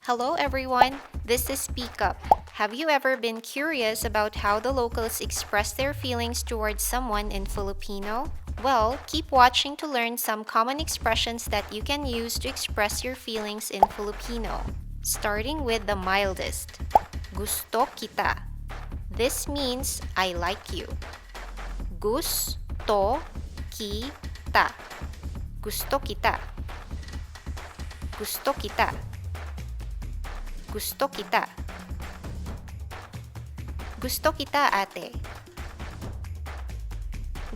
Hello everyone, this is SpeakUP. Have you ever been curious about how the locals express their feelings towards someone in Filipino? Well, keep watching to learn some common expressions that you can use to express your feelings in Filipino. Starting with the mildest, gusto kita. This means I like you. Gusto kita. Gusto kita. Gusto kita. Gusto kita. Gusto kita, ate.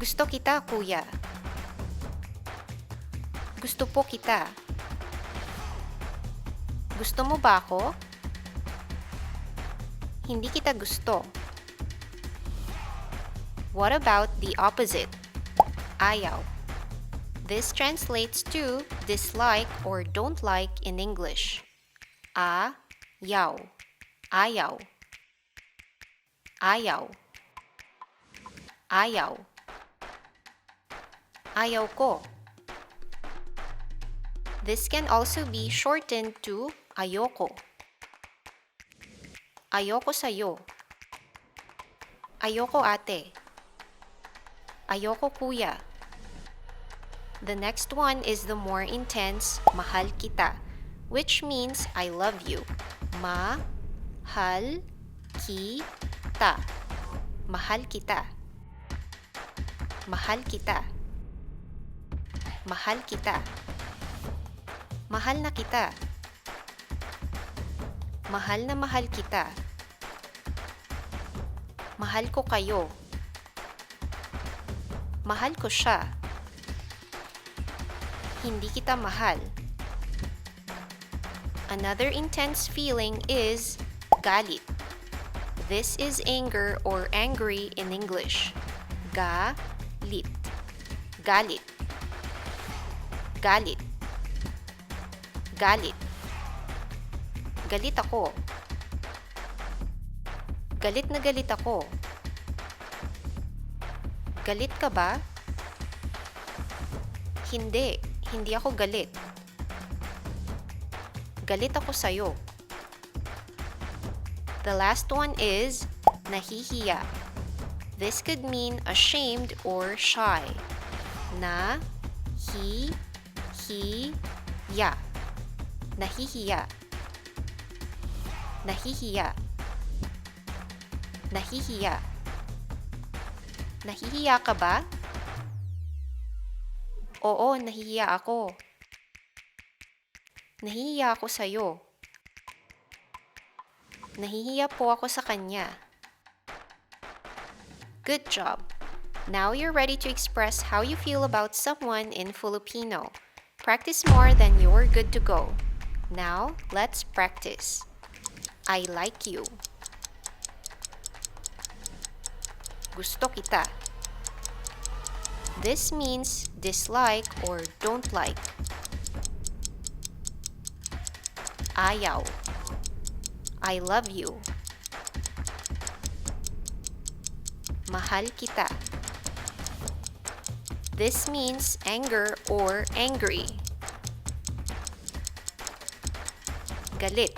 Gusto kita, kuya. Gusto po kita. Gusto mo ba ako? Hindi kita gusto. What about the opposite? Ayaw. This translates to dislike or don't like in English. Ayaw. Ayaw. Ayaw. Ayaw. Ayaw ko. This can also be shortened to ayoko. Ayoko sa'yo. Ayoko ate. Ayoko kuya. The next one is the more intense mahal kita, which means I love you. Mahal kita. Mahal kita. Mahal kita. Mahal kita. Mahal na kita. Mahal na mahal kita. Mahal ko kayo. Mahal ko siya. Hindi kita mahal. Another intense feeling is galit. This is anger or angry in English. Galit. Galit. Galit. Galit. Galit ako. Galit na galit ako. Galit ka ba? Hindi. Hindi ako galit. Galit ako sa'yo. The last one is nahihiya. This could mean ashamed or shy. Na-hi-hi-ya. Nahihiya. Nahihiya. Nahihiya. Nahihiya ka ba? Oo, nahihiya ako. Nahihiya ako sa'yo. Nahihiya po ako sa kanya. Good job! Now you're ready to express how you feel about someone in Filipino. Practice more then you're good to go. Now, let's practice. I like you. Gusto kita. This means dislike or don't like. Ayaw. I love you. Mahal kita. This means anger or angry. Galit.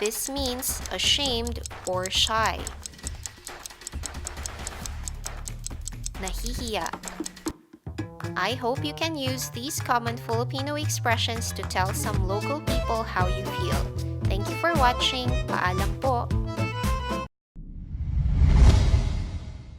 This means ashamed or shy. Nahihiya. I hope you can use these common Filipino expressions to tell some local people how you feel. Thank you for watching. Paalam po!